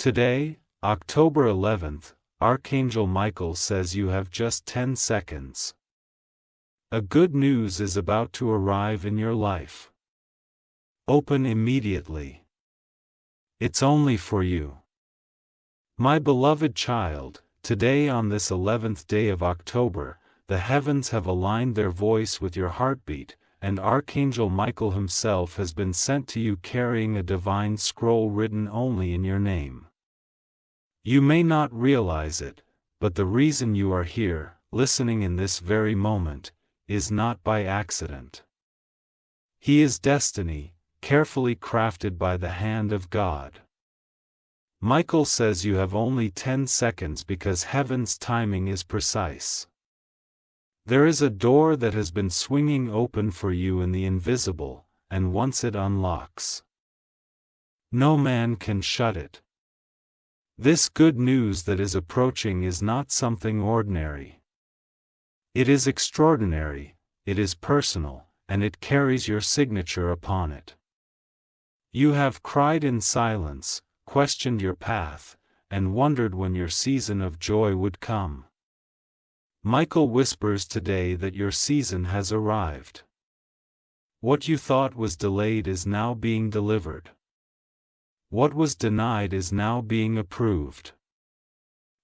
Today, October 11th, Archangel Michael says you have just 10 seconds. A good news is about to arrive in your life. Open immediately. It's only for you. My beloved child, today on this 11th day of October, the heavens have aligned their voice with your heartbeat, and Archangel Michael himself has been sent to you carrying a divine scroll written only in your name. You may not realize it, but the reason you are here, listening in this very moment, is not by accident. He is destiny, carefully crafted by the hand of God. Michael says you have only 10 seconds because heaven's timing is precise. There is a door that has been swinging open for you in the invisible, and once it unlocks, no man can shut it. This good news that is approaching is not something ordinary. It is extraordinary, it is personal, and it carries your signature upon it. You have cried in silence, questioned your path, and wondered when your season of joy would come. Michael whispers today that your season has arrived. What you thought was delayed is now being delivered. What was denied is now being approved.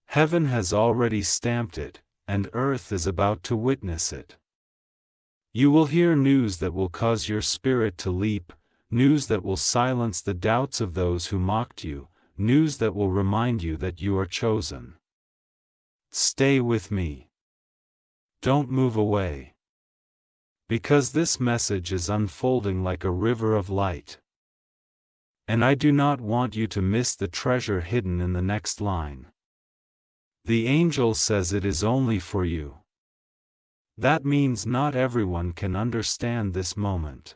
Heaven has already stamped it, and earth is about to witness it. You will hear news that will cause your spirit to leap, news that will silence the doubts of those who mocked you, news that will remind you that you are chosen. Stay with me. Don't move away. Because this message is unfolding like a river of light. And I do not want you to miss the treasure hidden in the next line. The angel says it is only for you. That means not everyone can understand this moment.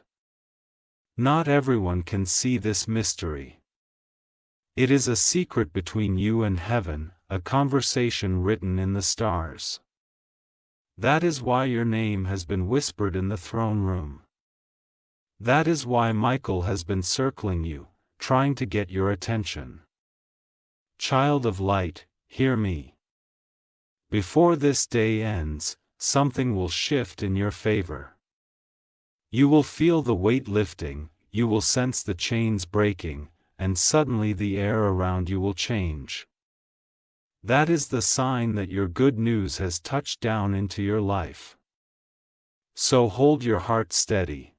Not everyone can see this mystery. It is a secret between you and heaven, a conversation written in the stars. That is why your name has been whispered in the throne room. That is why Michael has been circling you, trying to get your attention. Child of light, hear me. Before this day ends, something will shift in your favor. You will feel the weight lifting, you will sense the chains breaking, and suddenly the air around you will change. That is the sign that your good news has touched down into your life. So hold your heart steady.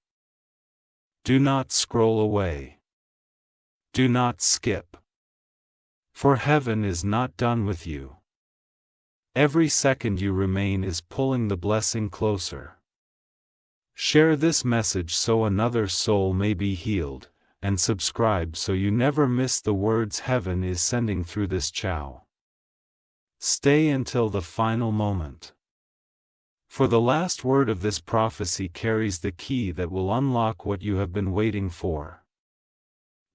Do not scroll away. Do not skip. For heaven is not done with you. Every second you remain is pulling the blessing closer. Share this message so another soul may be healed, and subscribe so you never miss the words heaven is sending through this chow. Stay until the final moment. For the last word of this prophecy carries the key that will unlock what you have been waiting for.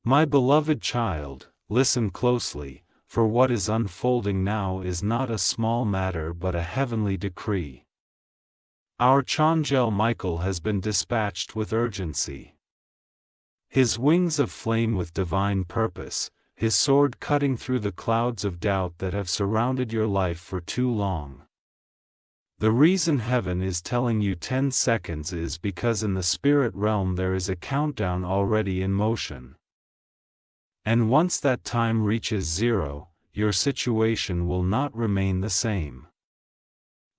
My beloved child, listen closely, for what is unfolding now is not a small matter but a heavenly decree. Our Archangel Michael has been dispatched with urgency. His wings of flame with divine purpose, his sword cutting through the clouds of doubt that have surrounded your life for too long. The reason heaven is telling you 10 seconds is because in the spirit realm there is a countdown already in motion. And once that time reaches 0, your situation will not remain the same.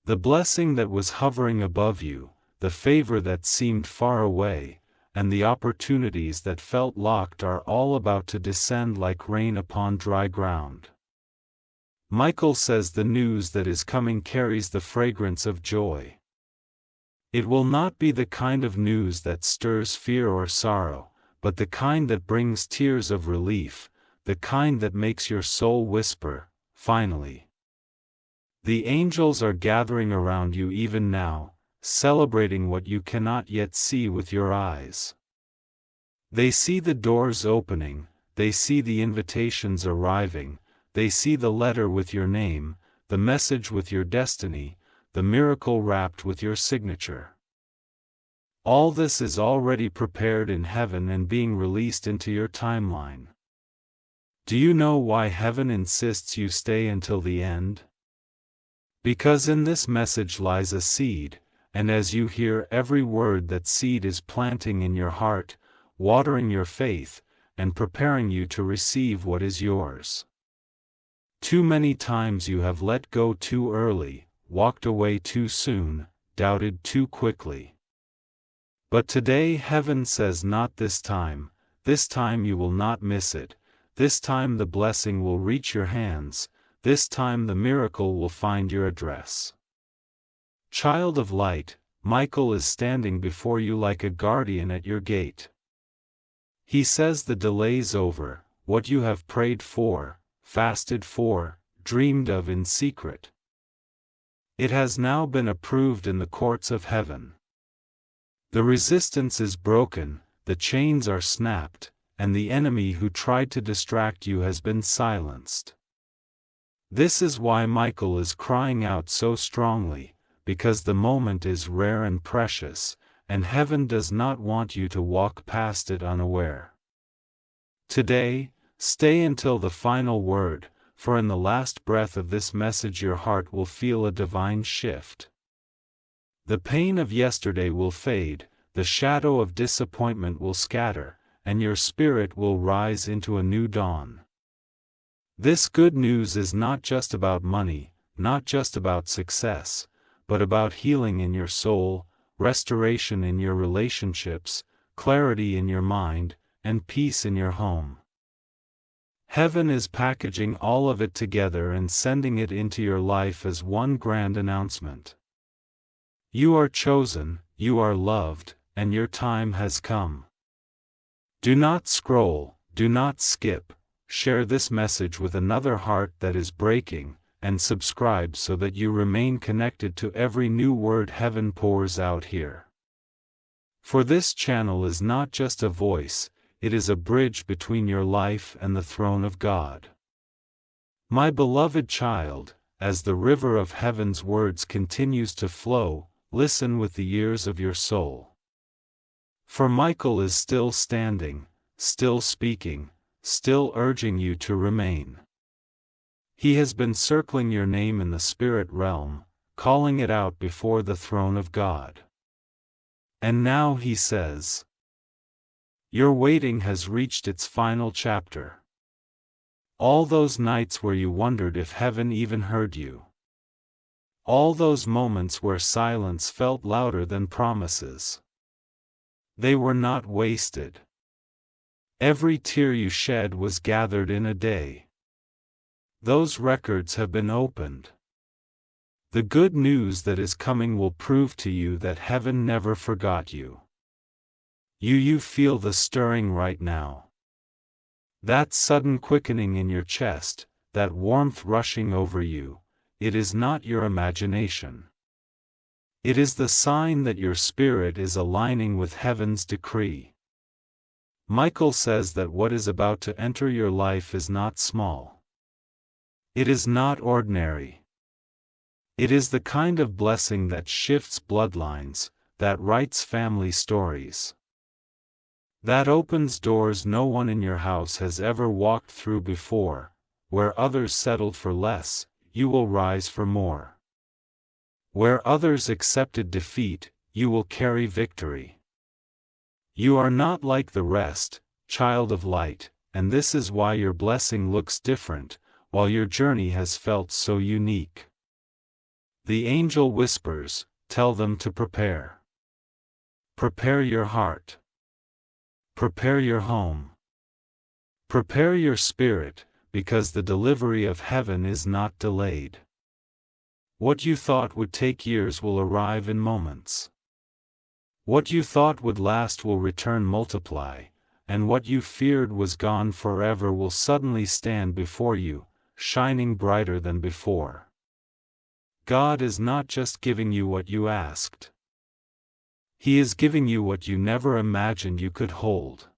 The blessing that was hovering above you, the favor that seemed far away, and the opportunities that felt locked are all about to descend like rain upon dry ground. Michael says the news that is coming carries the fragrance of joy. It will not be the kind of news that stirs fear or sorrow, but the kind that brings tears of relief, the kind that makes your soul whisper, finally. The angels are gathering around you even now, celebrating what you cannot yet see with your eyes. They see the doors opening, they see the invitations arriving, they see the letter with your name, the message with your destiny, the miracle wrapped with your signature. All this is already prepared in heaven and being released into your timeline. Do you know why heaven insists you stay until the end? Because in this message lies a seed, and as you hear every word, that seed is planting in your heart, watering your faith, and preparing you to receive what is yours. Too many times you have let go too early, walked away too soon, doubted too quickly. But today heaven says, not this time you will not miss it, this time the blessing will reach your hands, this time the miracle will find your address. Child of light, Michael is standing before you like a guardian at your gate. He says the delay's over, what you have prayed for, fasted for, dreamed of in secret. It has now been approved in the courts of heaven. The resistance is broken, the chains are snapped, and the enemy who tried to distract you has been silenced. This is why Michael is crying out so strongly, because the moment is rare and precious, and heaven does not want you to walk past it unaware. Today, stay until the final word, for in the last breath of this message your heart will feel a divine shift. The pain of yesterday will fade, the shadow of disappointment will scatter, and your spirit will rise into a new dawn. This good news is not just about money, not just about success, but about healing in your soul, restoration in your relationships, clarity in your mind, and peace in your home. Heaven is packaging all of it together and sending it into your life as one grand announcement. You are chosen, you are loved, and your time has come. Do not scroll, do not skip, share this message with another heart that is breaking, and subscribe so that you remain connected to every new word heaven pours out here. For this channel is not just a voice, it is a bridge between your life and the throne of God. My beloved child, as the river of heaven's words continues to flow, listen with the ears of your soul. For Michael is still standing, still speaking, still urging you to remain. He has been circling your name in the spirit realm, calling it out before the throne of God. And now he says, your waiting has reached its final chapter. All those nights where you wondered if heaven even heard you. All those moments where silence felt louder than promises. They were not wasted. Every tear you shed was gathered in a day. Those records have been opened. The good news that is coming will prove to you that heaven never forgot you. You feel the stirring right now. That sudden quickening in your chest, that warmth rushing over you, it is not your imagination. It is the sign that your spirit is aligning with heaven's decree. Michael says that what is about to enter your life is not small. It is not ordinary. It is the kind of blessing that shifts bloodlines, that writes family stories. That opens doors no one in your house has ever walked through before. Where others settled for less, you will rise for more. Where others accepted defeat, you will carry victory. You are not like the rest, child of light, and this is why your blessing looks different, while your journey has felt so unique. The angel whispers, tell them to prepare. Prepare your heart. Prepare your home. Prepare your spirit, because the delivery of heaven is not delayed. What you thought would take years will arrive in moments. What you thought would last will return multiply, and what you feared was gone forever will suddenly stand before you, shining brighter than before. God is not just giving you what you asked. He is giving you what you never imagined you could hold.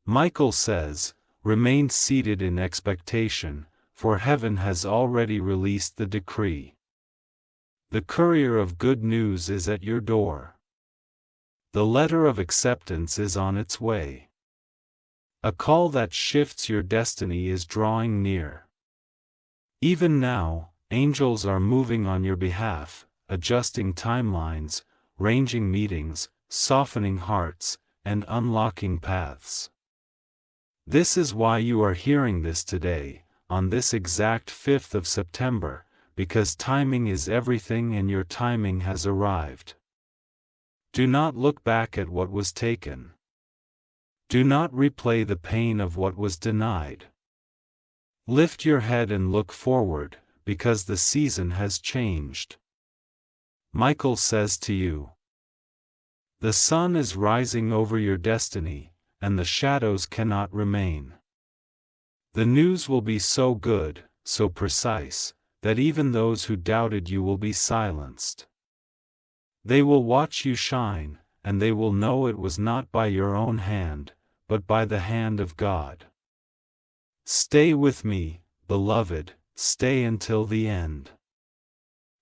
Michael says, remain seated in expectation, for heaven has already released the decree. The courier of good news is at your door. The letter of acceptance is on its way. A call that shifts your destiny is drawing near. Even now, angels are moving on your behalf, adjusting timelines, arranging meetings, softening hearts, and unlocking paths. This is why you are hearing this today, on this exact 5th of September, because timing is everything and your timing has arrived. Do not look back at what was taken. Do not replay the pain of what was denied. Lift your head and look forward, because the season has changed. Michael says to you, the sun is rising over your destiny, and the shadows cannot remain. The news will be so good, so precise, that even those who doubted you will be silenced. They will watch you shine, and they will know it was not by your own hand, but by the hand of God. Stay with me, beloved, stay until the end.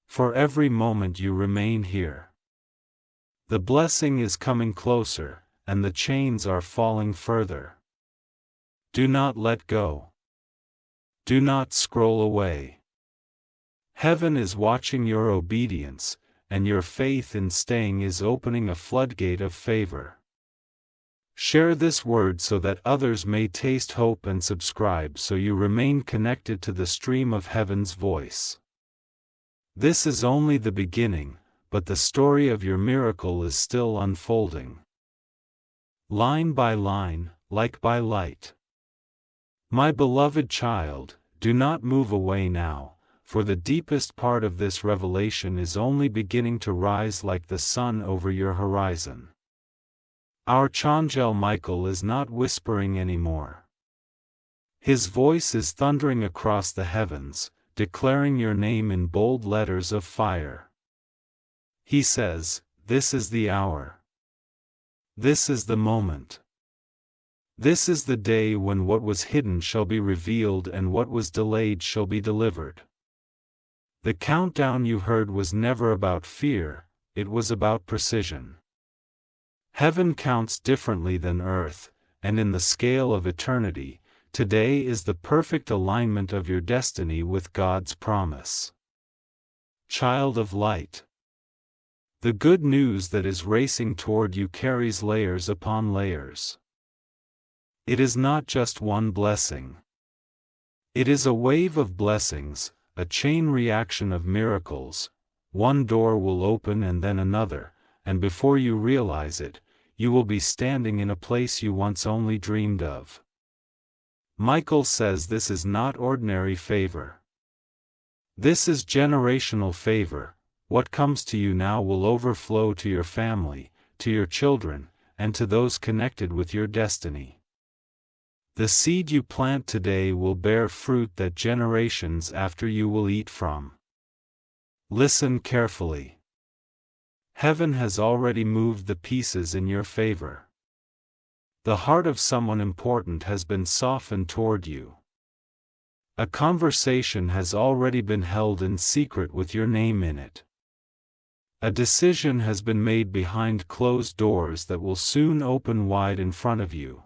For every moment you remain here, the blessing is coming closer, and the chains are falling further. Do not let go. Do not scroll away. Heaven is watching your obedience, and your faith in staying is opening a floodgate of favor. Share this word so that others may taste hope and subscribe so you remain connected to the stream of heaven's voice. This is only the beginning, but the story of your miracle is still unfolding. Line by line, like by light. My beloved child, do not move away now, for the deepest part of this revelation is only beginning to rise like the sun over your horizon. Archangel Michael is not whispering anymore. His voice is thundering across the heavens, declaring your name in bold letters of fire. He says, "This is the hour. This is the moment. This is the day when what was hidden shall be revealed and what was delayed shall be delivered." The countdown you heard was never about fear, it was about precision. Heaven counts differently than earth, and in the scale of eternity, today is the perfect alignment of your destiny with God's promise. Child of light. The good news that is racing toward you carries layers upon layers. It is not just one blessing. It is a wave of blessings, a chain reaction of miracles. One door will open and then another, and before you realize it, you will be standing in a place you once only dreamed of. Michael says this is not ordinary favor. This is generational favor. What comes to you now will overflow to your family, to your children, and to those connected with your destiny. The seed you plant today will bear fruit that generations after you will eat from. Listen carefully. Heaven has already moved the pieces in your favor. The heart of someone important has been softened toward you. A conversation has already been held in secret with your name in it. A decision has been made behind closed doors that will soon open wide in front of you.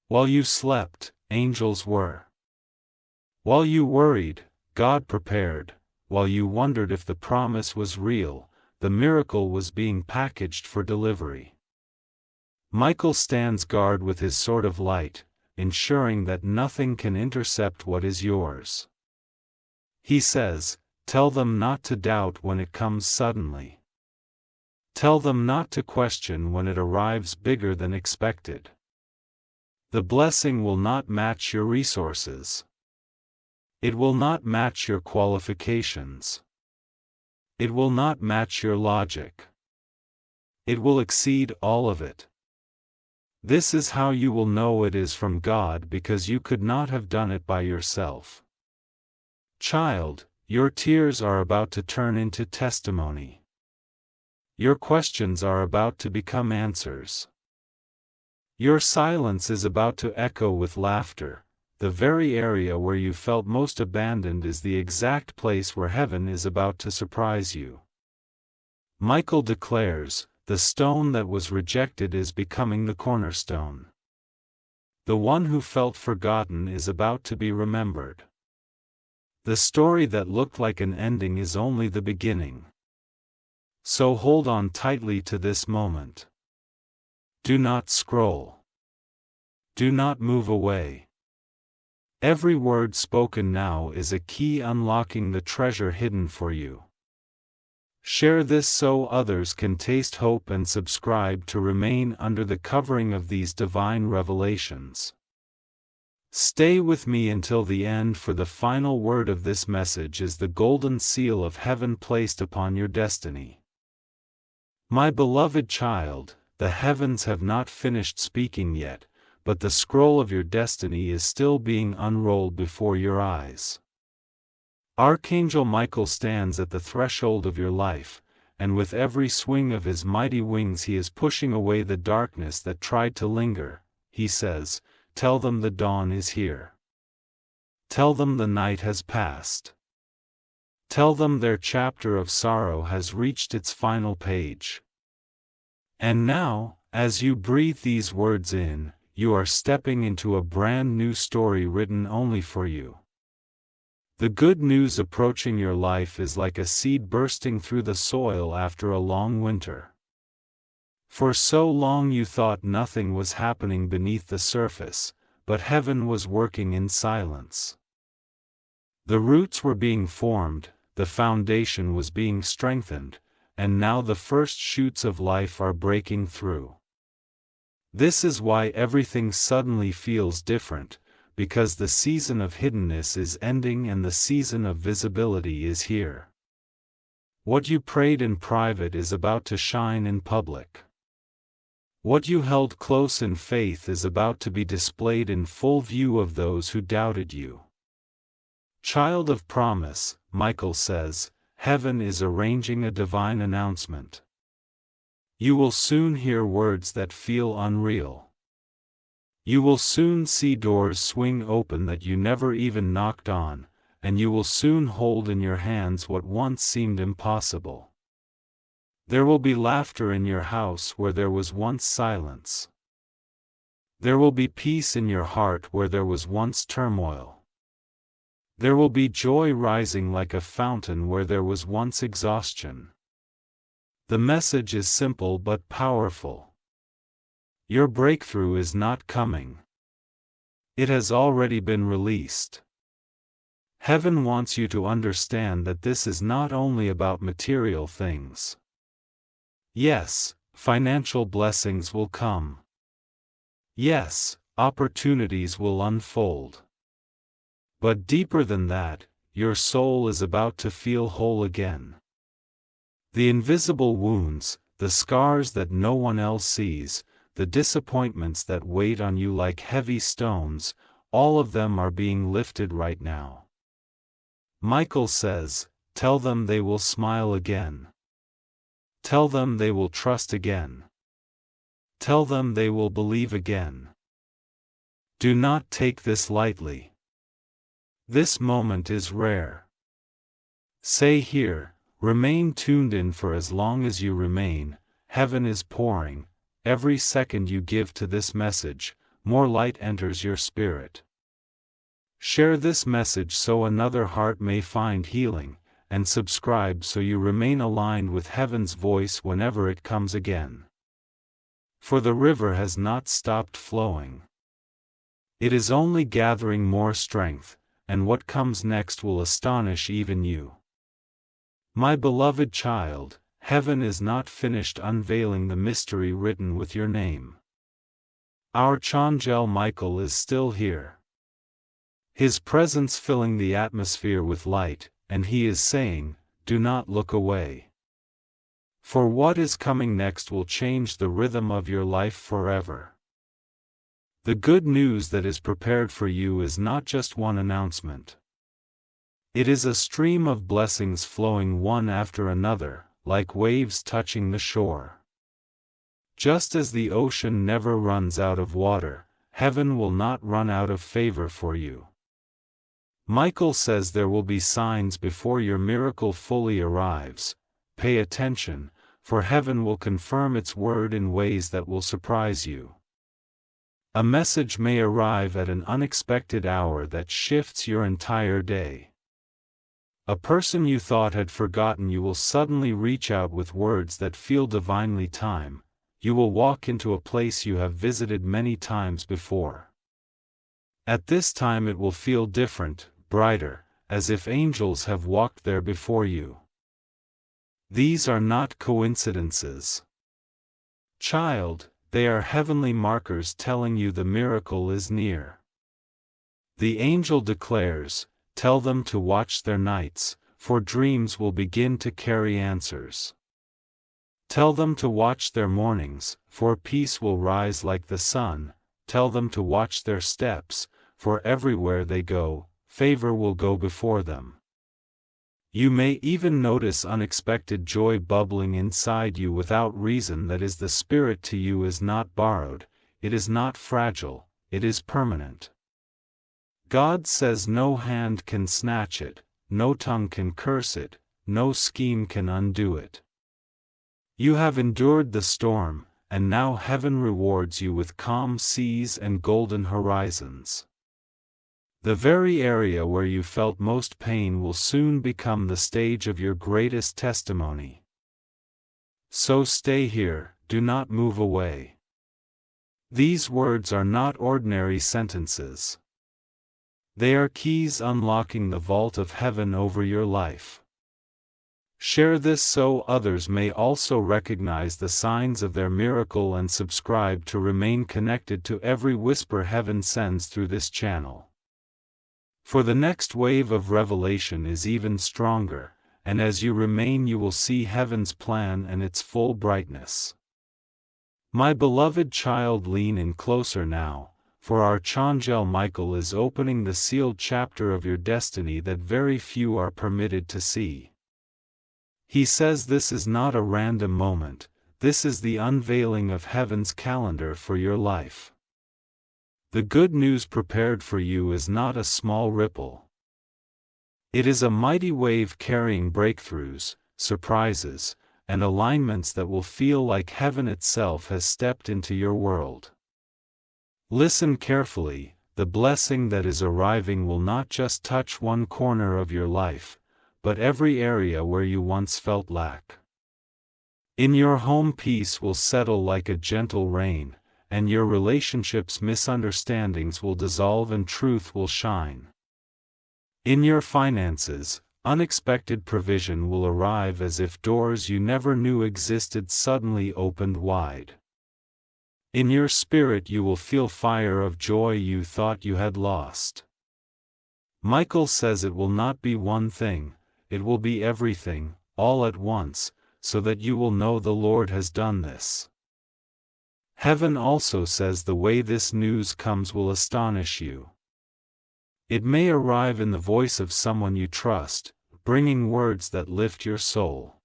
While you slept, angels were. While you worried, God prepared. While you wondered if the promise was real, the miracle was being packaged for delivery. Michael stands guard with his sword of light, ensuring that nothing can intercept what is yours. He says, "Tell them not to doubt when it comes suddenly. Tell them not to question when it arrives bigger than expected. The blessing will not match your resources. It will not match your qualifications. It will not match your logic. It will exceed all of it. This is how you will know it is from God because you could not have done it by yourself. Child, your tears are about to turn into testimony. Your questions are about to become answers. Your silence is about to echo with laughter. The very area where you felt most abandoned is the exact place where heaven is about to surprise you. Michael declares, the stone that was rejected is becoming the cornerstone. The one who felt forgotten is about to be remembered. The story that looked like an ending is only the beginning. So hold on tightly to this moment. Do not scroll. Do not move away. Every word spoken now is a key unlocking the treasure hidden for you. Share this so others can taste hope and subscribe to remain under the covering of these divine revelations. Stay with me until the end, for the final word of this message is the golden seal of heaven placed upon your destiny. My beloved child, the heavens have not finished speaking yet, but the scroll of your destiny is still being unrolled before your eyes. Archangel Michael stands at the threshold of your life, and with every swing of his mighty wings he is pushing away the darkness that tried to linger. He says, "Tell them the dawn is here. Tell them the night has passed. Tell them their chapter of sorrow has reached its final page." And now, as you breathe these words in, you are stepping into a brand new story written only for you. The good news approaching your life is like a seed bursting through the soil after a long winter. For so long you thought nothing was happening beneath the surface, but heaven was working in silence. The roots were being formed, the foundation was being strengthened, and now the first shoots of life are breaking through. This is why everything suddenly feels different, because the season of hiddenness is ending and the season of visibility is here. What you prayed in private is about to shine in public. What you held close in faith is about to be displayed in full view of those who doubted you. Child of promise, Michael says, heaven is arranging a divine announcement. You will soon hear words that feel unreal. You will soon see doors swing open that you never even knocked on, and you will soon hold in your hands what once seemed impossible. There will be laughter in your house where there was once silence. There will be peace in your heart where there was once turmoil. There will be joy rising like a fountain where there was once exhaustion. The message is simple but powerful. Your breakthrough is not coming. It has already been released. Heaven wants you to understand that this is not only about material things. Yes, financial blessings will come. Yes, opportunities will unfold. But deeper than that, your soul is about to feel whole again. The invisible wounds, the scars that no one else sees, the disappointments that weighed on you like heavy stones, all of them are being lifted right now. Michael says, tell them they will smile again. Tell them they will trust again. Tell them they will believe again. Do not take this lightly. This moment is rare. Say here, remain tuned in, for as long as you remain, heaven is pouring. Every second you give to this message, more light enters your spirit. Share this message so another heart may find healing, and subscribe so you remain aligned with heaven's voice whenever it comes again. For the river has not stopped flowing. It is only gathering more strength, and what comes next will astonish even you. My beloved child, heaven is not finished unveiling the mystery written with your name. Our Archangel Michael is still here. His presence filling the atmosphere with light, and he is saying, do not look away. For what is coming next will change the rhythm of your life forever. The good news that is prepared for you is not just one announcement. It is a stream of blessings flowing one after another, like waves touching the shore. Just as the ocean never runs out of water, heaven will not run out of favor for you. Michael says there will be signs before your miracle fully arrives. Pay attention, for heaven will confirm its word in ways that will surprise you. A message may arrive at an unexpected hour that shifts your entire day. A person you thought had forgotten you will suddenly reach out with words that feel divinely timed. You will walk into a place you have visited many times before. At this time it will feel different, brighter, as if angels have walked there before you. These are not coincidences. Child, they are heavenly markers telling you the miracle is near. The angel declares, "Tell them to watch their nights, for dreams will begin to carry answers. Tell them to watch their mornings, for peace will rise like the sun. Tell them to watch their steps, for everywhere they go, favor will go before them." You may even notice unexpected joy bubbling inside you without reason. That is, the Spirit to you is not borrowed, it is not fragile, it is permanent. God says no hand can snatch it, no tongue can curse it, no scheme can undo it. You have endured the storm, and now heaven rewards you with calm seas and golden horizons. The very area where you felt most pain will soon become the stage of your greatest testimony. So stay here, do not move away. These words are not ordinary sentences. They are keys unlocking the vault of heaven over your life. Share this so others may also recognize the signs of their miracle and subscribe to remain connected to every whisper heaven sends through this channel. For the next wave of revelation is even stronger, and as you remain you will see heaven's plan and its full brightness. My beloved child, lean in closer now, for Archangel Michael is opening the sealed chapter of your destiny that very few are permitted to see. He says this is not a random moment, this is the unveiling of heaven's calendar for your life. The good news prepared for you is not a small ripple. It is a mighty wave carrying breakthroughs, surprises, and alignments that will feel like heaven itself has stepped into your world. Listen carefully, the blessing that is arriving will not just touch one corner of your life, but every area where you once felt lack. In your home, peace will settle like a gentle rain, and your relationships' misunderstandings will dissolve and truth will shine. In your finances, unexpected provision will arrive as if doors you never knew existed suddenly opened wide. In your spirit you will feel fire of joy you thought you had lost. Michael says it will not be one thing, it will be everything, all at once, so that you will know the Lord has done this. Heaven also says the way this news comes will astonish you. It may arrive in the voice of someone you trust, bringing words that lift your soul.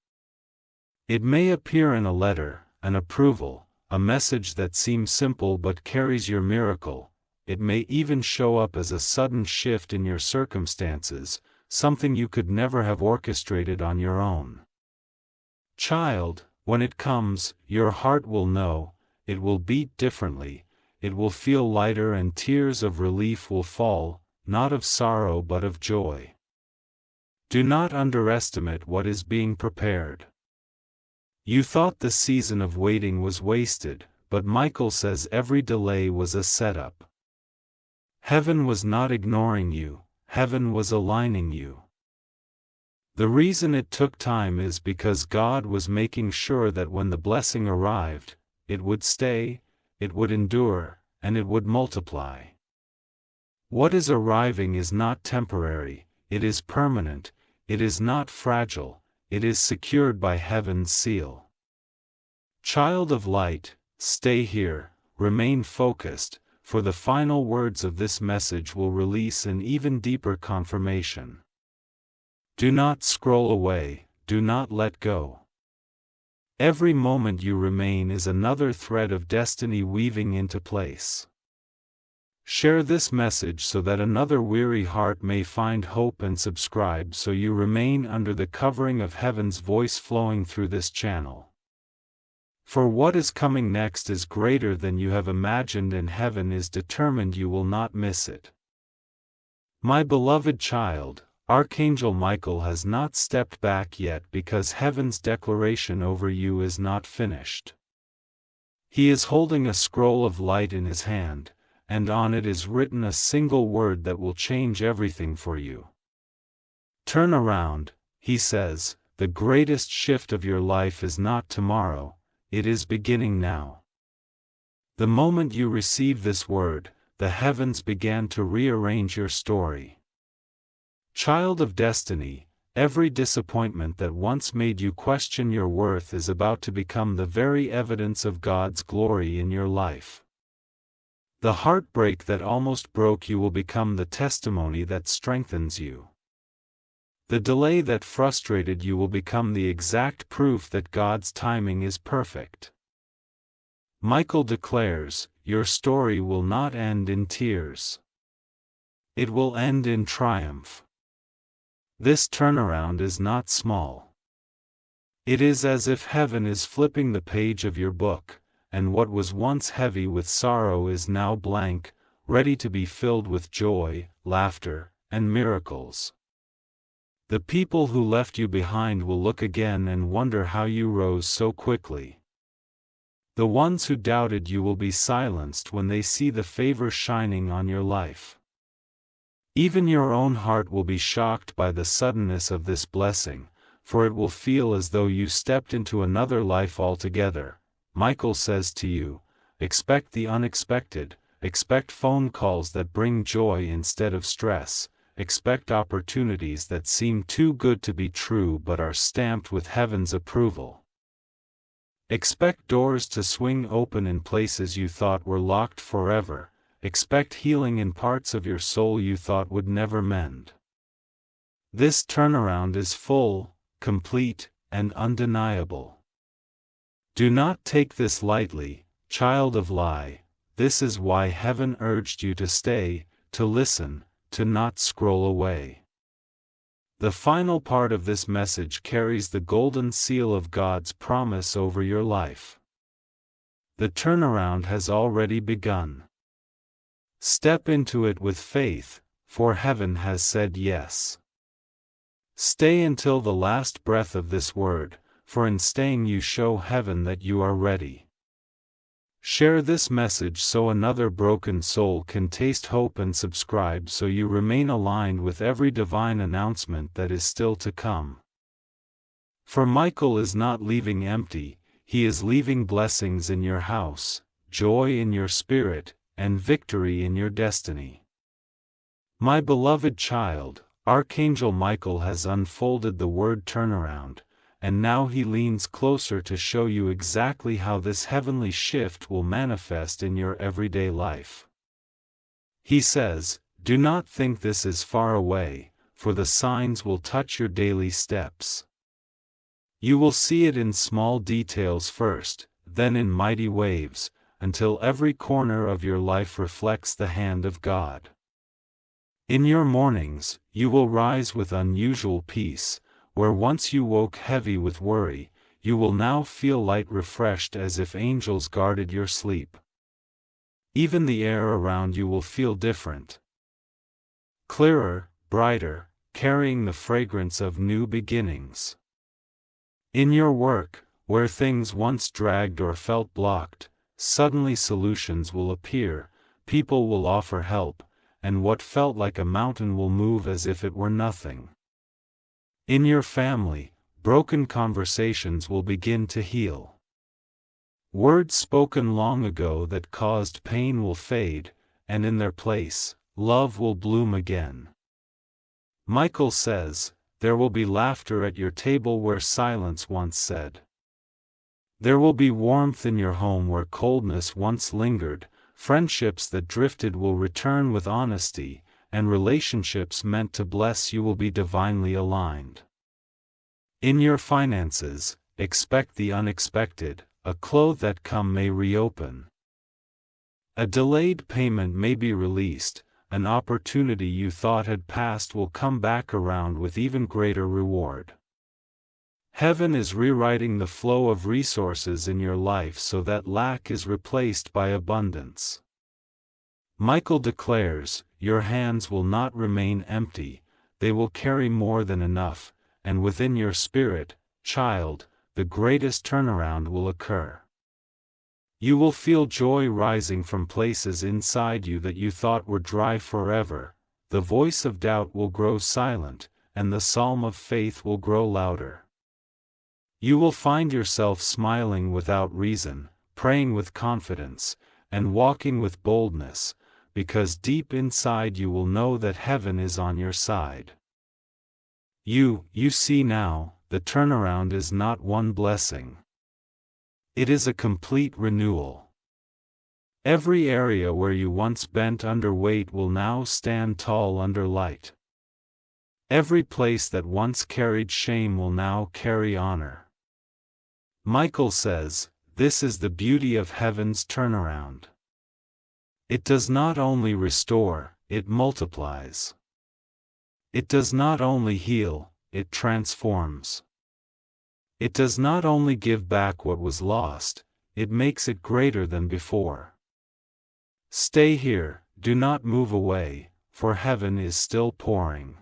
It may appear in a letter, an approval, a message that seems simple but carries your miracle. It may even show up as a sudden shift in your circumstances, something you could never have orchestrated on your own. Child, when it comes, your heart will know. It will beat differently, it will feel lighter, and tears of relief will fall, not of sorrow but of joy. Do not underestimate what is being prepared. You thought the season of waiting was wasted, but Michael says every delay was a setup. Heaven was not ignoring you, heaven was aligning you. The reason it took time is because God was making sure that when the blessing arrived, it would stay, it would endure, and it would multiply. What is arriving is not temporary, it is permanent, it is not fragile, it is secured by heaven's seal. Child of light, stay here, remain focused, for the final words of this message will release an even deeper confirmation. Do not scroll away, do not let go. Every moment you remain is another thread of destiny weaving into place. Share this message so that another weary heart may find hope, and subscribe so you remain under the covering of heaven's voice flowing through this channel. For what is coming next is greater than you have imagined, and heaven is determined you will not miss it. My beloved child, Archangel Michael has not stepped back yet because heaven's declaration over you is not finished. He is holding a scroll of light in his hand, and on it is written a single word that will change everything for you. Turn around, he says. The greatest shift of your life is not tomorrow, it is beginning now. The moment you receive this word, the heavens began to rearrange your story. Child of destiny, every disappointment that once made you question your worth is about to become the very evidence of God's glory in your life. The heartbreak that almost broke you will become the testimony that strengthens you. The delay that frustrated you will become the exact proof that God's timing is perfect. Michael declares, your story will not end in tears. It will end in triumph. This turnaround is not small. It is as if heaven is flipping the page of your book, and what was once heavy with sorrow is now blank, ready to be filled with joy, laughter, and miracles. The people who left you behind will look again and wonder how you rose so quickly. The ones who doubted you will be silenced when they see the favor shining on your life. Even your own heart will be shocked by the suddenness of this blessing, for it will feel as though you stepped into another life altogether. Michael says to you, expect the unexpected, expect phone calls that bring joy instead of stress. Expect opportunities that seem too good to be true but are stamped with heaven's approval. Expect doors to swing open in places you thought were locked forever. Expect healing in parts of your soul you thought would never mend. This turnaround is full, complete, and undeniable. Do not take this lightly, child of lie. This is why heaven urged you to stay, to listen, to not scroll away. The final part of this message carries the golden seal of God's promise over your life. The turnaround has already begun. Step into it with faith, for heaven has said yes. Stay until the last breath of this word, for in staying you show heaven that you are ready. Share this message so another broken soul can taste hope, and subscribe so you remain aligned with every divine announcement that is still to come. For Michael is not leaving empty, he is leaving blessings in your house, joy in your spirit, and victory in your destiny. My beloved child, Archangel Michael has unfolded the word turnaround, and now he leans closer to show you exactly how this heavenly shift will manifest in your everyday life. He says, do not think this is far away, for the signs will touch your daily steps. You will see it in small details first, then in mighty waves, until every corner of your life reflects the hand of God. In your mornings, you will rise with unusual peace. Where once you woke heavy with worry, you will now feel light, refreshed as if angels guarded your sleep. Even the air around you will feel different. Clearer, brighter, carrying the fragrance of new beginnings. In your work, where things once dragged or felt blocked, suddenly solutions will appear, people will offer help, and what felt like a mountain will move as if it were nothing. In your family, broken conversations will begin to heal. Words spoken long ago that caused pain will fade, and in their place, love will bloom again. Michael says, there will be laughter at your table where silence once said. There will be warmth in your home where coldness once lingered, friendships that drifted will return with honesty, and relationships meant to bless you will be divinely aligned. In your finances, expect the unexpected, a close that come may reopen. A delayed payment may be released, an opportunity you thought had passed will come back around with even greater reward. Heaven is rewriting the flow of resources in your life so that lack is replaced by abundance. Michael declares, your hands will not remain empty, they will carry more than enough, and within your spirit, child, the greatest turnaround will occur. You will feel joy rising from places inside you that you thought were dry forever, the voice of doubt will grow silent, and the psalm of faith will grow louder. You will find yourself smiling without reason, praying with confidence, and walking with boldness, because deep inside you will know that heaven is on your side. You see now, the turnaround is not one blessing. It is a complete renewal. Every area where you once bent under weight will now stand tall under light. Every place that once carried shame will now carry honor. Michael says, this is the beauty of heaven's turnaround. It does not only restore, it multiplies. It does not only heal, it transforms. It does not only give back what was lost, it makes it greater than before. Stay here, do not move away, for heaven is still pouring.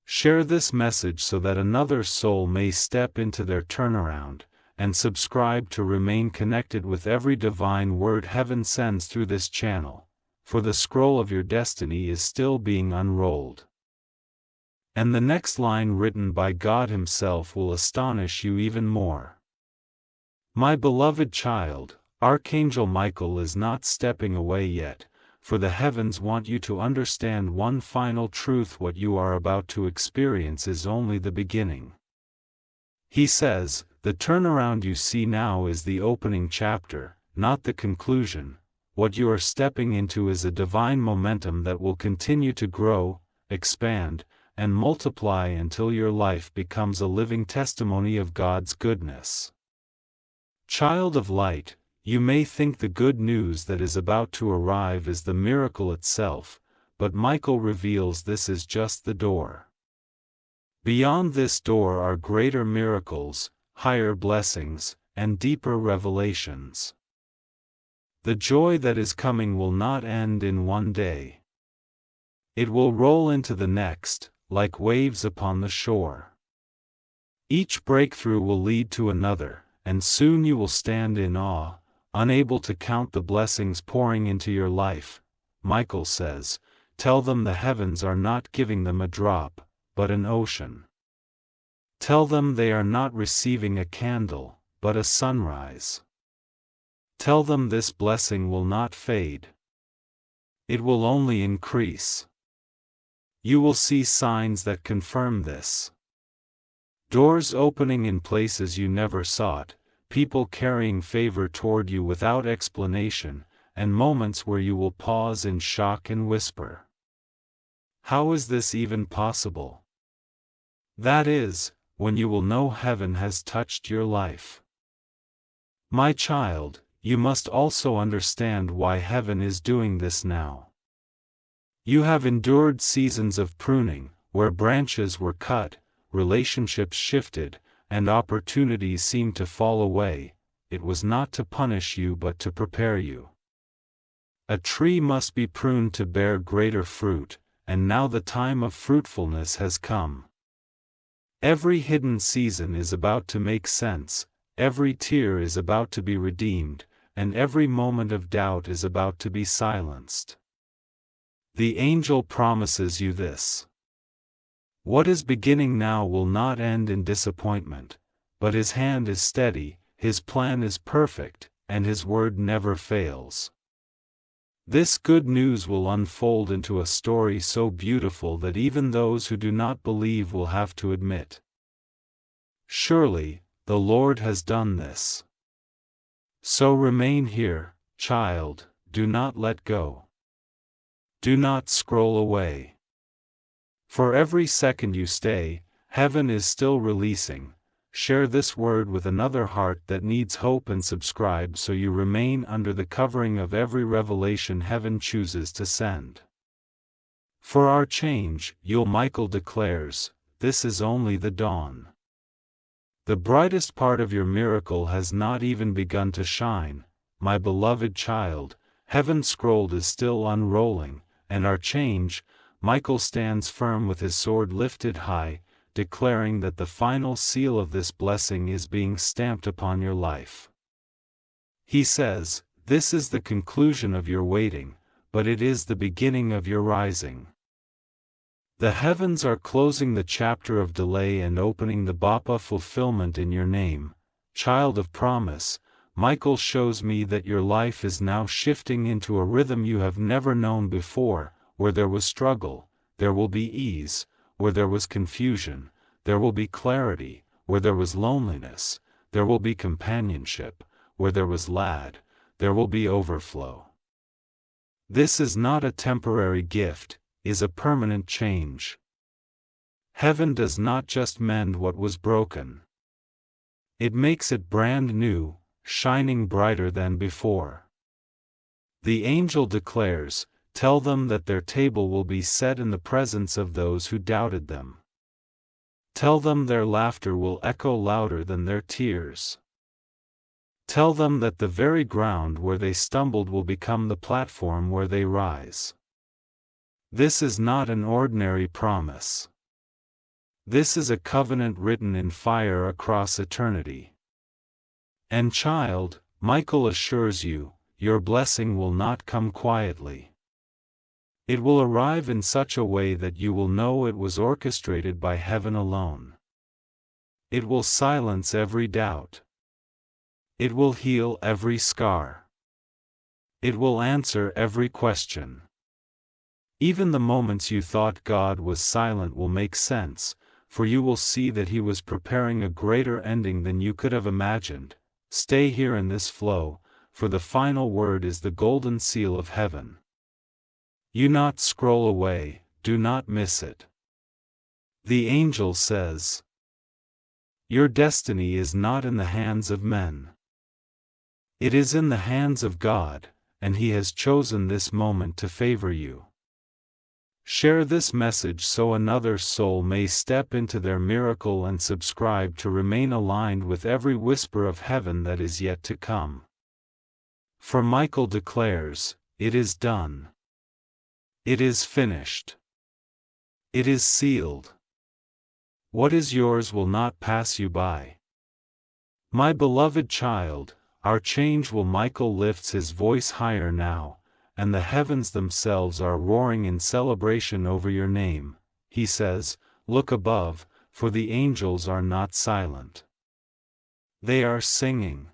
Share this message so that another soul may step into their turnaround, and subscribe to remain connected with every divine word heaven sends through this channel, for the scroll of your destiny is still being unrolled. And the next line written by God Himself will astonish you even more. My beloved child, Archangel Michael is not stepping away yet, for the heavens want you to understand one final truth: what you are about to experience is only the beginning. He says, the turnaround you see now is the opening chapter, not the conclusion. What you are stepping into is a divine momentum that will continue to grow, expand, and multiply until your life becomes a living testimony of God's goodness. Child of light, you may think the good news that is about to arrive is the miracle itself, but Michael reveals this is just the door. Beyond this door are greater miracles, higher blessings, and deeper revelations. The joy that is coming will not end in one day. It will roll into the next, like waves upon the shore. Each breakthrough will lead to another, and soon you will stand in awe, unable to count the blessings pouring into your life. Michael says, tell them the heavens are not giving them a drop, but an ocean. Tell them they are not receiving a candle, but a sunrise. Tell them this blessing will not fade. It will only increase. You will see signs that confirm this. Doors opening in places you never sought, people carrying favor toward you without explanation, and moments where you will pause in shock and whisper, how is this even possible? That is, when you will know heaven has touched your life. My child, you must also understand why heaven is doing this now. You have endured seasons of pruning, where branches were cut, relationships shifted, and opportunities seemed to fall away. It was not to punish you but to prepare you. A tree must be pruned to bear greater fruit, and now the time of fruitfulness has come. Every hidden season is about to make sense, every tear is about to be redeemed, and every moment of doubt is about to be silenced. The angel promises you this. What is beginning now will not end in disappointment, but His hand is steady, His plan is perfect, and His word never fails. This good news will unfold into a story so beautiful that even those who do not believe will have to admit, surely, the Lord has done this. So remain here, child, do not let go. Do not scroll away. For every second you stay, heaven is still releasing. Share this word with another heart that needs hope and subscribe so you remain under the covering of every revelation heaven chooses to send. For our change, Michael declares, this is only the dawn. The brightest part of your miracle has not even begun to shine, my beloved child. Heaven's scroll is still unrolling, and Archangel Michael stands firm with his sword lifted high, declaring that the final seal of this blessing is being stamped upon your life. He says, "This is the conclusion of your waiting, but it is the beginning of your rising." The heavens are closing the chapter of delay and opening the Bapa fulfillment in your name, child of promise. Michael shows me that your life is now shifting into a rhythm you have never known before. Where there was struggle, there will be ease. Where there was confusion, there will be clarity. Where there was loneliness, there will be companionship. Where there was lack, there will be overflow. This is not a temporary gift, it is a permanent change. Heaven does not just mend what was broken. It makes it brand new, shining brighter than before. The angel declares, "Tell them that their table will be set in the presence of those who doubted them. Tell them their laughter will echo louder than their tears. Tell them that the very ground where they stumbled will become the platform where they rise." This is not an ordinary promise. This is a covenant written in fire across eternity. And child, Michael assures you, your blessing will not come quietly. It will arrive in such a way that you will know it was orchestrated by heaven alone. It will silence every doubt. It will heal every scar. It will answer every question. Even the moments you thought God was silent will make sense, for you will see that He was preparing a greater ending than you could have imagined. Stay here in this flow, for the final word is the golden seal of heaven. You not scroll away, do not miss it. The angel says, "Your destiny is not in the hands of men. It is in the hands of God, and He has chosen this moment to favor you." Share this message so another soul may step into their miracle and subscribe to remain aligned with every whisper of heaven that is yet to come. For Michael declares, "It is done. It is finished. It is sealed. What is yours will not pass you by." My beloved child, Archangel Michael lifts his voice higher now, and the heavens themselves are roaring in celebration over your name. He says, "Look above, for the angels are not silent. They are singing.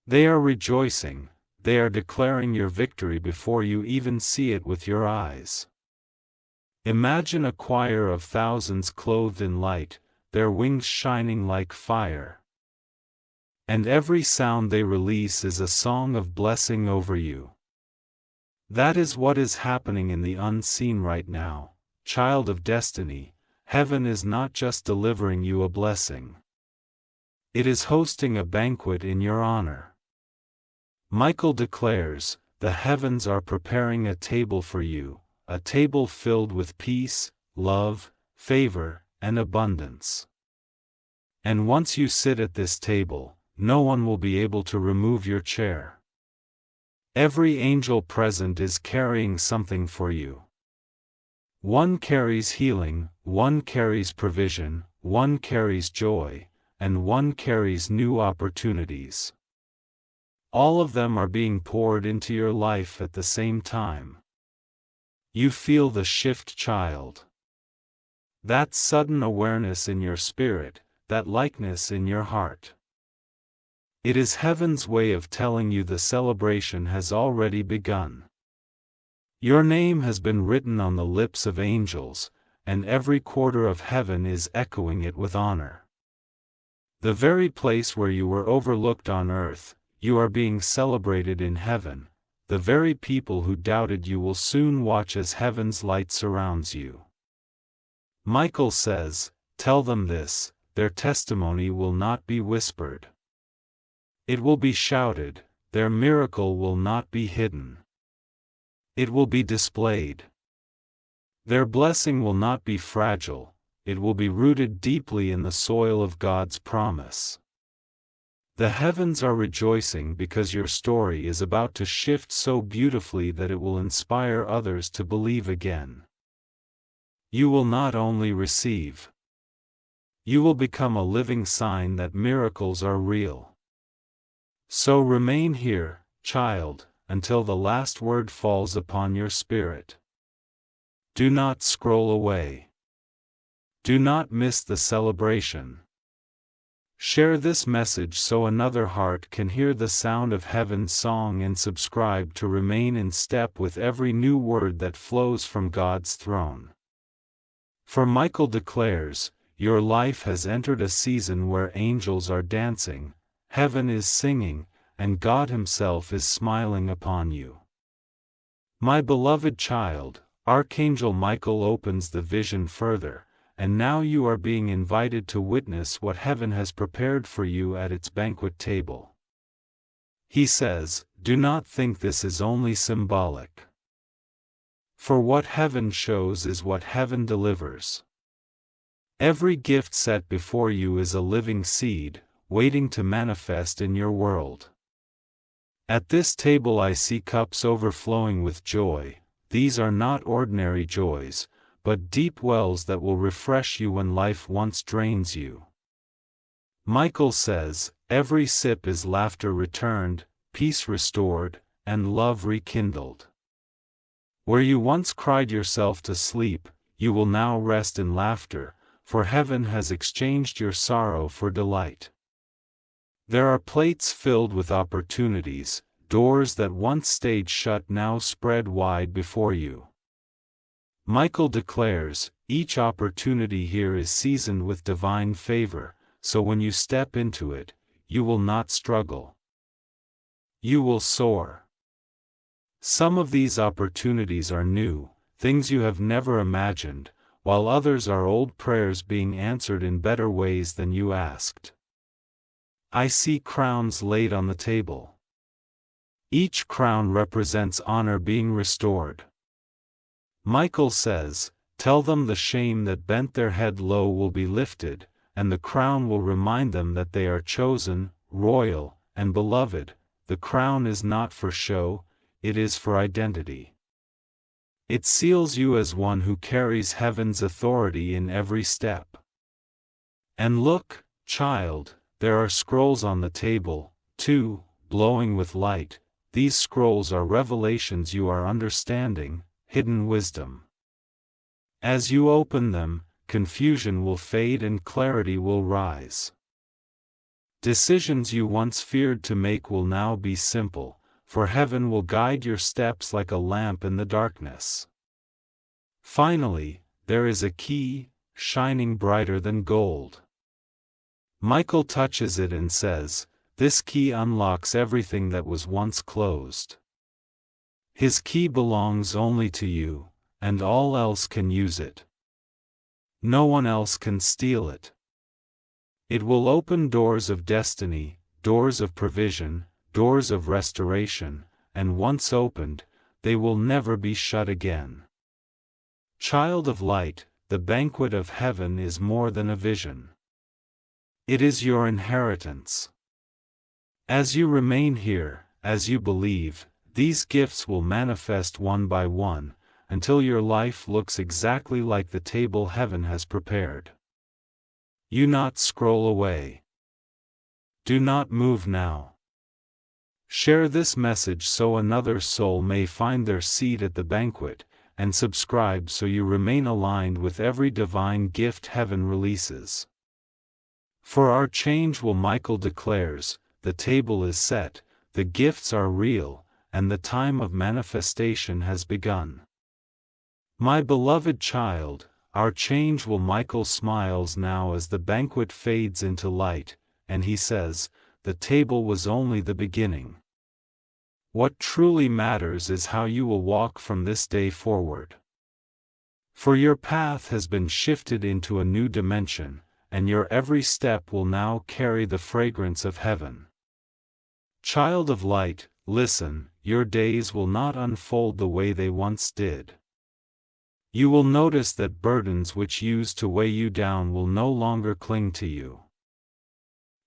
They are rejoicing. They are declaring your victory before you even see it with your eyes." Imagine a choir of thousands clothed in light, their wings shining like fire. And every sound they release is a song of blessing over you. That is what is happening in the unseen right now, child of destiny. Heaven is not just delivering you a blessing. It is hosting a banquet in your honor. Michael declares, "The heavens are preparing a table for you, a table filled with peace, love, favor, and abundance. And once you sit at this table, no one will be able to remove your chair. Every angel present is carrying something for you. One carries healing, one carries provision, one carries joy, and one carries new opportunities. All of them are being poured into your life at the same time. You feel the shift, child. That sudden awareness in your spirit, that likeness in your heart. It is heaven's way of telling you the celebration has already begun. Your name has been written on the lips of angels, and every quarter of heaven is echoing it with honor. The very place where you were overlooked on earth, you are being celebrated in heaven. The very people who doubted you will soon watch as heaven's light surrounds you. Michael says, "Tell them this, their testimony will not be whispered. It will be shouted, their miracle will not be hidden. It will be displayed. Their blessing will not be fragile, it will be rooted deeply in the soil of God's promise. The heavens are rejoicing because your story is about to shift so beautifully that it will inspire others to believe again. You will not only receive, you will become a living sign that miracles are real. So remain here, child, until the last word falls upon your spirit. Do not scroll away. Do not miss the celebration. Share this message so another heart can hear the sound of heaven's song and subscribe to remain in step with every new word that flows from God's throne. For Michael declares, your life has entered a season where angels are dancing, heaven is singing, and God Himself is smiling upon you. My beloved child, Archangel Michael opens the vision further, and now you are being invited to witness what heaven has prepared for you at its banquet table. He says, do not think this is only symbolic. For what heaven shows is what heaven delivers. Every gift set before you is a living seed, waiting to manifest in your world. At this table I see cups overflowing with joy. These are not ordinary joys, but deep wells that will refresh you when life once drains you. Michael says, every sip is laughter returned, peace restored, and love rekindled. Where you once cried yourself to sleep, you will now rest in laughter, for heaven has exchanged your sorrow for delight. There are plates filled with opportunities, doors that once stayed shut now spread wide before you. Michael declares, each opportunity here is seasoned with divine favor, so when you step into it, you will not struggle. You will soar. Some of these opportunities are new, things you have never imagined, while others are old prayers being answered in better ways than you asked. I see crowns laid on the table. Each crown represents honor being restored. Michael says, tell them the shame that bent their head low will be lifted, and the crown will remind them that they are chosen, royal, and beloved. The crown is not for show, it is for identity. It seals you as one who carries heaven's authority in every step. And look, child, there are scrolls on the table, too, glowing with light. These scrolls are revelations you are understanding, hidden wisdom. As you open them, confusion will fade and clarity will rise. Decisions you once feared to make will now be simple, for heaven will guide your steps like a lamp in the darkness. Finally, there is a key, shining brighter than gold. Michael touches it and says, this key unlocks everything that was once closed. His key belongs only to you, and all else can use it. No one else can steal it. It will open doors of destiny, doors of provision, doors of restoration, and once opened, they will never be shut again. Child of light, the banquet of heaven is more than a vision. It is your inheritance. As you remain here, as you believe, these gifts will manifest one by one, until your life looks exactly like the table heaven has prepared. You not scroll away. Do not move now. Share this message so another soul may find their seat at the banquet, and subscribe so you remain aligned with every divine gift heaven releases. For Archangel Michael declares, the table is set, the gifts are real, and the time of manifestation has begun. My beloved child, Archangel Michael smiles now as the banquet fades into light, and he says, the table was only the beginning. What truly matters is how you will walk from this day forward. For your path has been shifted into a new dimension, and your every step will now carry the fragrance of heaven. Child of light, listen, your days will not unfold the way they once did. You will notice that burdens which used to weigh you down will no longer cling to you.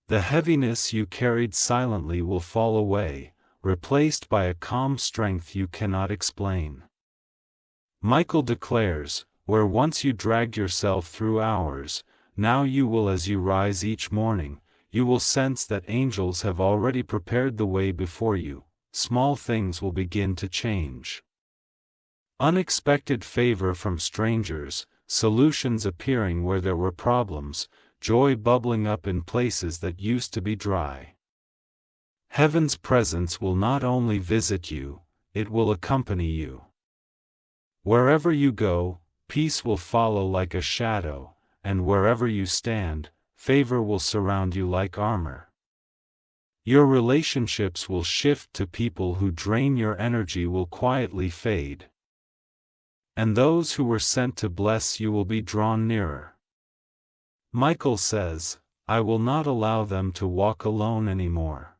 The heaviness you carried silently will fall away, replaced by a calm strength you cannot explain. Michael declares, where once you dragged yourself through hours, now you will, as you rise each morning, you will sense that angels have already prepared the way before you. Small things will begin to change. Unexpected favor from strangers, solutions appearing where there were problems, joy bubbling up in places that used to be dry. Heaven's presence will not only visit you, it will accompany you. Wherever you go, peace will follow like a shadow, and wherever you stand, favor will surround you like armor. Your relationships will shift to people who drain your energy will quietly fade. And those who were sent to bless you will be drawn nearer. Michael says, I will not allow them to walk alone anymore.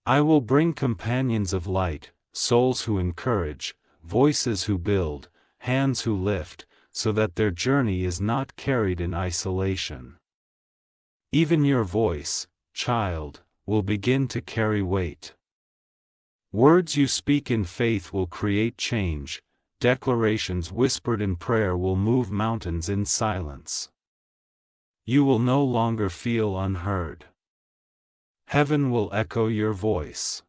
I will bring companions of light, souls who encourage, voices who build, hands who lift, so that their journey is not carried in isolation. Even your voice, child, will begin to carry weight. Words you speak in faith will create change, declarations whispered in prayer will move mountains in silence. You will no longer feel unheard. Heaven will echo your voice.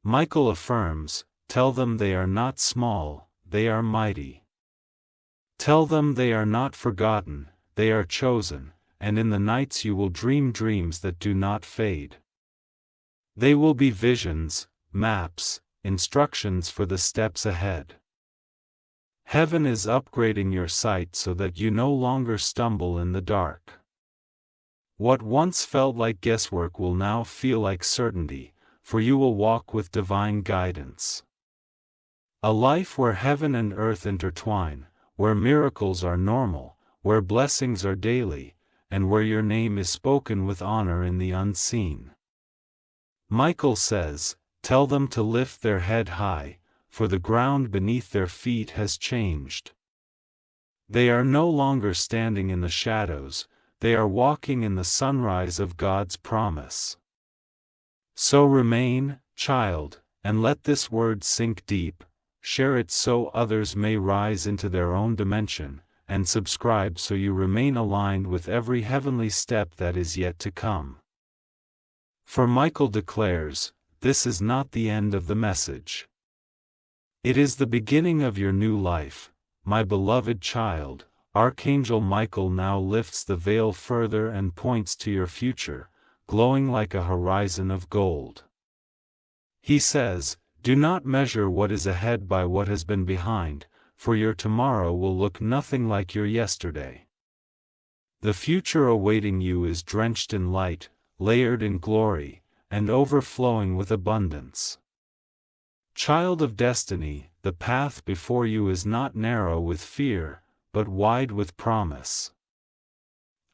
Michael affirms, tell them they are not small, they are mighty. Tell them they are not forgotten, they are chosen, and in the nights you will dream dreams that do not fade. They will be visions, maps, instructions for the steps ahead. Heaven is upgrading your sight so that you no longer stumble in the dark. What once felt like guesswork will now feel like certainty, for you will walk with divine guidance. A life where heaven and earth intertwine, where miracles are normal, where blessings are daily, and where your name is spoken with honor in the unseen. Michael says, tell them to lift their head high, for the ground beneath their feet has changed. They are no longer standing in the shadows, they are walking in the sunrise of God's promise. So remain, child, and let this word sink deep, share it so others may rise into their own dimension, and subscribe so you remain aligned with every heavenly step that is yet to come. For Michael declares, this is not the end of the message. It is the beginning of your new life, my beloved child. Archangel Michael now lifts the veil further and points to your future, glowing like a horizon of gold. He says, do not measure what is ahead by what has been behind, for your tomorrow will look nothing like your yesterday. The future awaiting you is drenched in light, layered in glory, and overflowing with abundance. Child of destiny, the path before you is not narrow with fear, but wide with promise.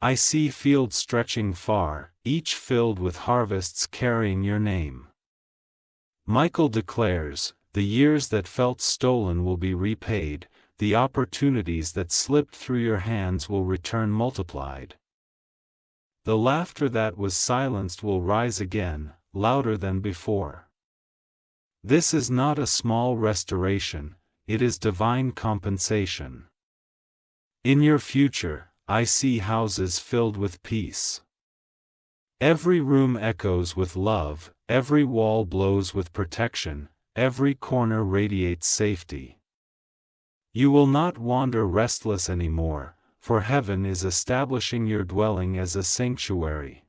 I see fields stretching far, each filled with harvests carrying your name. Michael declares, the years that felt stolen will be repaid, the opportunities that slipped through your hands will return multiplied. The laughter that was silenced will rise again, louder than before. This is not a small restoration, it is divine compensation. In your future, I see houses filled with peace. Every room echoes with love, every wall glows with protection, every corner radiates safety. You will not wander restless anymore, for heaven is establishing your dwelling as a sanctuary.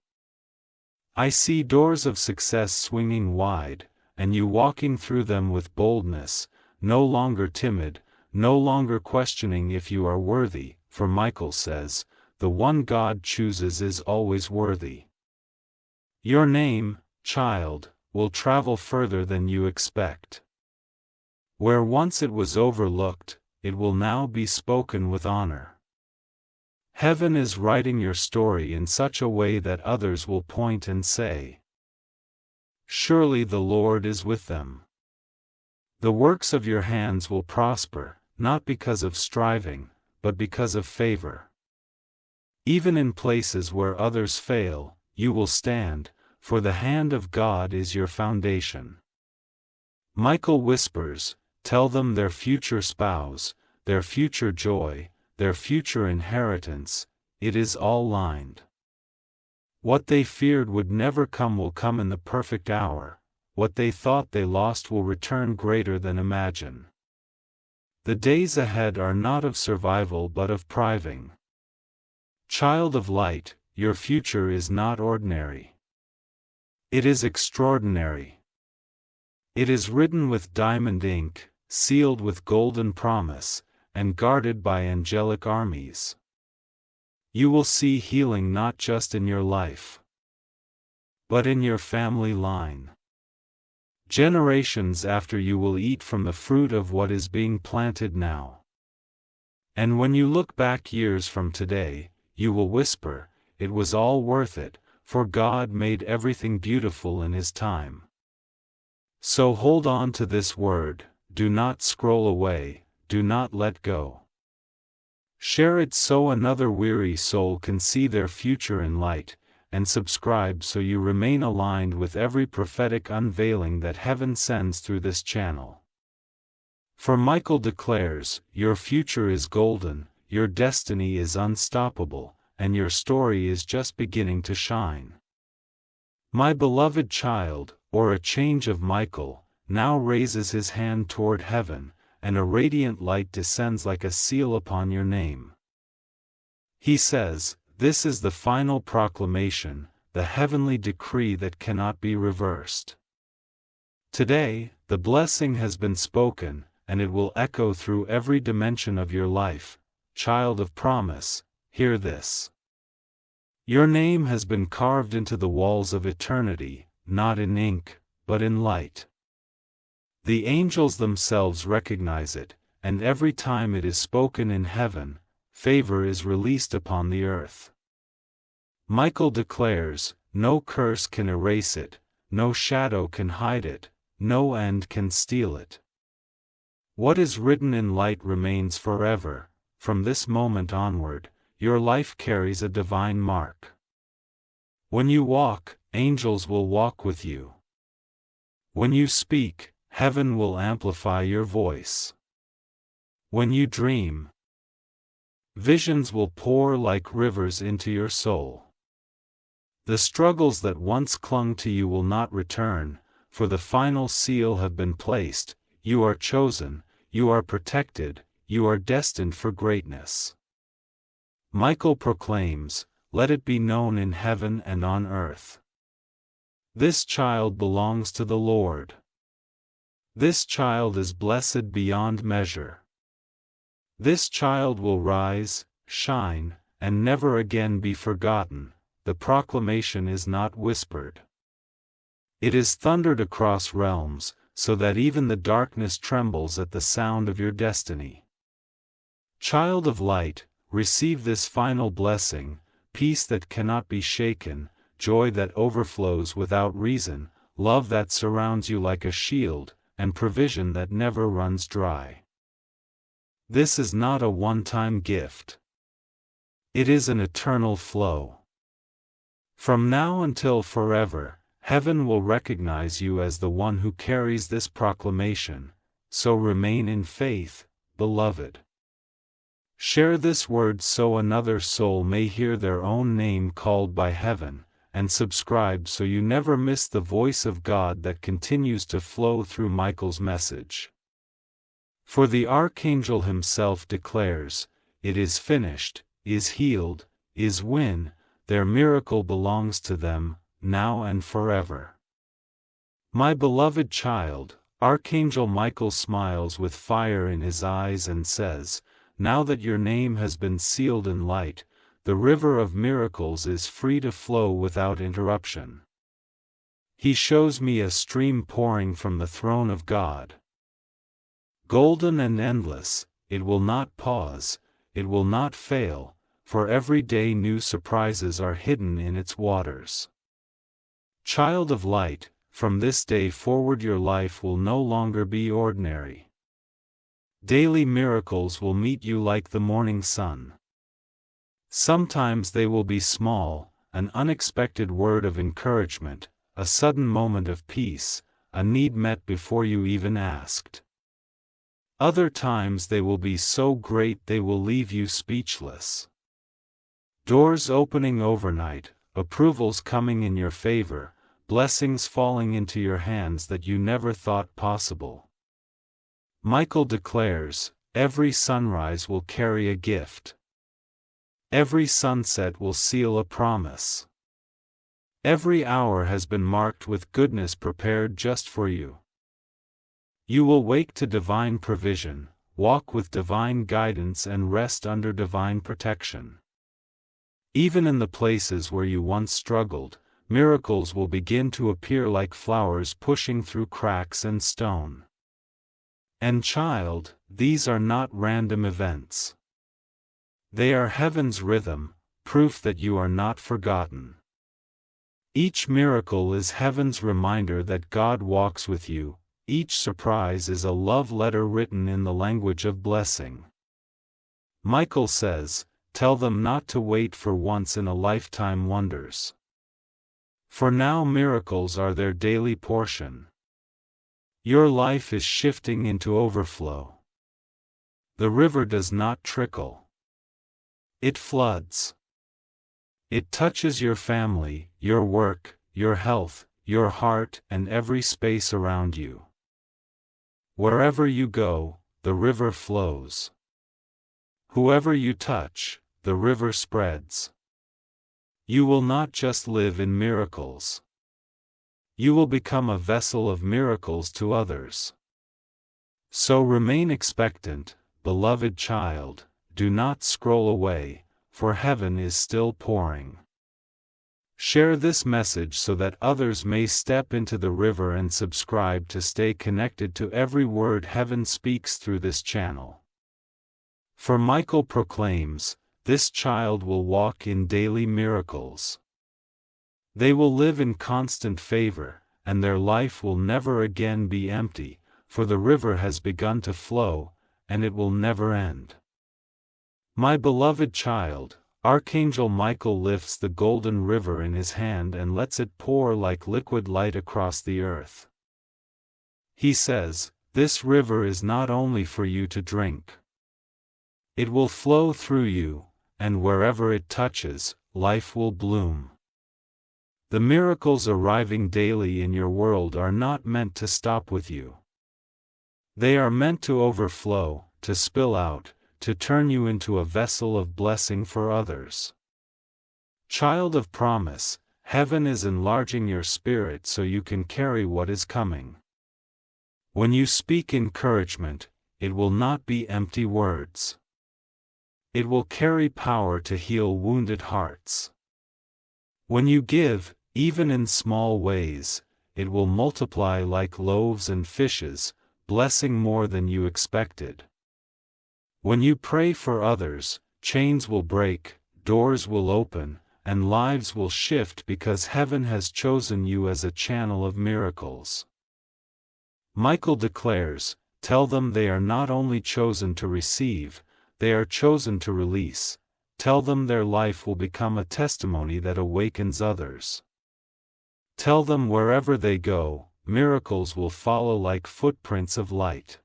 I see doors of success swinging wide, and you walking through them with boldness, no longer timid, no longer questioning if you are worthy, for Michael says, the one God chooses is always worthy. Your name, child, will travel further than you expect. Where once it was overlooked, it will now be spoken with honor. Heaven is writing your story in such a way that others will point and say, surely the Lord is with them. The works of your hands will prosper, not because of striving, but because of favor. Even in places where others fail, you will stand, for the hand of God is your foundation. Michael whispers, tell them their future spouse, their future joy, their future inheritance, it is all lined. What they feared would never come will come in the perfect hour, what they thought they lost will return greater than imagine. The days ahead are not of survival but of thriving. Child of light, your future is not ordinary. It is extraordinary. It is written with diamond ink, sealed with golden promise, and guarded by angelic armies. You will see healing not just in your life, but in your family line. Generations after you will eat from the fruit of what is being planted now. And when you look back years from today, you will whisper, it was all worth it, for God made everything beautiful in His time. So hold on to this word, do not scroll away, do not let go. Share it so another weary soul can see their future in light, and subscribe so you remain aligned with every prophetic unveiling that heaven sends through this channel. For Michael declares, your future is golden, your destiny is unstoppable, and your story is just beginning to shine. My beloved child, or a change of Michael, now raises his hand toward heaven, and a radiant light descends like a seal upon your name. He says, this is the final proclamation, the heavenly decree that cannot be reversed. Today, the blessing has been spoken, and it will echo through every dimension of your life. Child of promise, hear this. Your name has been carved into the walls of eternity, not in ink, but in light. The angels themselves recognize it, and every time it is spoken in heaven, favor is released upon the earth. Michael declares, no curse can erase it, no shadow can hide it, no end can steal it. What is written in light remains forever. From this moment onward, your life carries a divine mark. When you walk, angels will walk with you. When you speak, heaven will amplify your voice. When you dream, visions will pour like rivers into your soul. The struggles that once clung to you will not return, for the final seal have been placed. You are chosen, you are protected, you are destined for greatness. Michael proclaims, let it be known in heaven and on earth. This child belongs to the Lord. This child is blessed beyond measure. This child will rise, shine, and never again be forgotten. The proclamation is not whispered. It is thundered across realms, so that even the darkness trembles at the sound of your destiny. Child of light, receive this final blessing, peace that cannot be shaken, joy that overflows without reason, love that surrounds you like a shield, and provision that never runs dry. This is not a one-time gift. It is an eternal flow. From now until forever, heaven will recognize you as the one who carries this proclamation, so remain in faith, beloved. Share this word so another soul may hear their own name called by heaven, and subscribe so you never miss the voice of God that continues to flow through Michael's message. For the Archangel himself declares, it is finished, is healed, is win, their miracle belongs to them, now and forever. My beloved child, Archangel Michael smiles with fire in his eyes and says, now that your name has been sealed in light, the river of miracles is free to flow without interruption. He shows me a stream pouring from the throne of God. Golden and endless, it will not pause, it will not fail, for every day new surprises are hidden in its waters. Child of light, from this day forward your life will no longer be ordinary. Daily miracles will meet you like the morning sun. Sometimes they will be small, an unexpected word of encouragement, a sudden moment of peace, a need met before you even asked. Other times they will be so great they will leave you speechless. Doors opening overnight, approvals coming in your favor, blessings falling into your hands that you never thought possible. Michael declares, every sunrise will carry a gift. Every sunset will seal a promise. Every hour has been marked with goodness prepared just for you. You will wake to divine provision, walk with divine guidance and rest under divine protection. Even in the places where you once struggled, miracles will begin to appear like flowers pushing through cracks and stone. And child, these are not random events. They are heaven's rhythm, proof that you are not forgotten. Each miracle is heaven's reminder that God walks with you, each surprise is a love letter written in the language of blessing. Michael says, tell them not to wait for once-in-a-lifetime wonders. For now miracles are their daily portion. Your life is shifting into overflow. The river does not trickle. It floods. It touches your family, your work, your health, your heart, and every space around you. Wherever you go, the river flows. Whoever you touch, the river spreads. You will not just live in miracles. You will become a vessel of miracles to others. So remain expectant, beloved child, do not scroll away, for heaven is still pouring. Share this message so that others may step into the river and subscribe to stay connected to every word heaven speaks through this channel. For Michael proclaims, this child will walk in daily miracles. They will live in constant favor, and their life will never again be empty, for the river has begun to flow, and it will never end. My beloved child, Archangel Michael lifts the golden river in his hand and lets it pour like liquid light across the earth. He says, this river is not only for you to drink. It will flow through you, and wherever it touches, life will bloom. The miracles arriving daily in your world are not meant to stop with you. They are meant to overflow, to spill out, to turn you into a vessel of blessing for others. Child of promise, heaven is enlarging your spirit so you can carry what is coming. When you speak encouragement, it will not be empty words. It will carry power to heal wounded hearts. When you give, even in small ways, it will multiply like loaves and fishes, blessing more than you expected. When you pray for others, chains will break, doors will open, and lives will shift because heaven has chosen you as a channel of miracles. Michael declares, tell them they are not only chosen to receive, they are chosen to release. Tell them their life will become a testimony that awakens others. Tell them wherever they go, miracles will follow like footprints of light.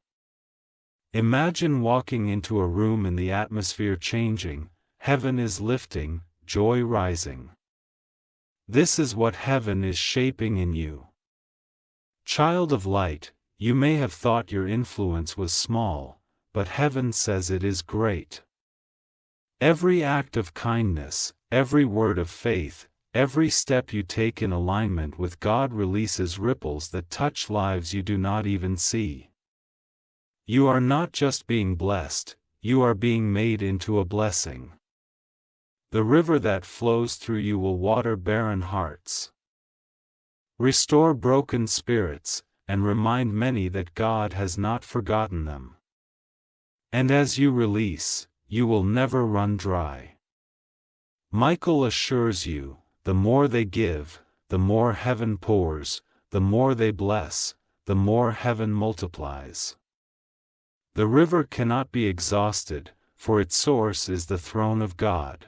Imagine walking into a room and the atmosphere changing, heaven is lifting, joy rising. This is what heaven is shaping in you. Child of light, you may have thought your influence was small, but heaven says it is great. Every act of kindness, every word of faith, every step you take in alignment with God releases ripples that touch lives you do not even see. You are not just being blessed, you are being made into a blessing. The river that flows through you will water barren hearts, restore broken spirits, and remind many that God has not forgotten them. And as you release, you will never run dry. Michael assures you, the more they give, the more heaven pours, the more they bless, the more heaven multiplies. The river cannot be exhausted, for its source is the throne of God.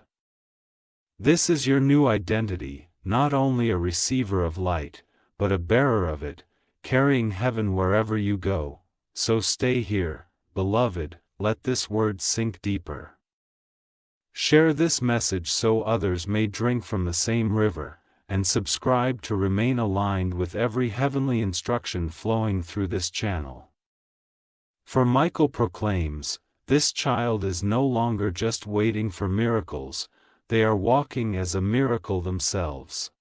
This is your new identity, not only a receiver of light, but a bearer of it, carrying heaven wherever you go. So stay here, beloved, let this word sink deeper. Share this message so others may drink from the same river, and subscribe to remain aligned with every heavenly instruction flowing through this channel. For Michael proclaims, this child is no longer just waiting for miracles, they are walking as a miracle themselves.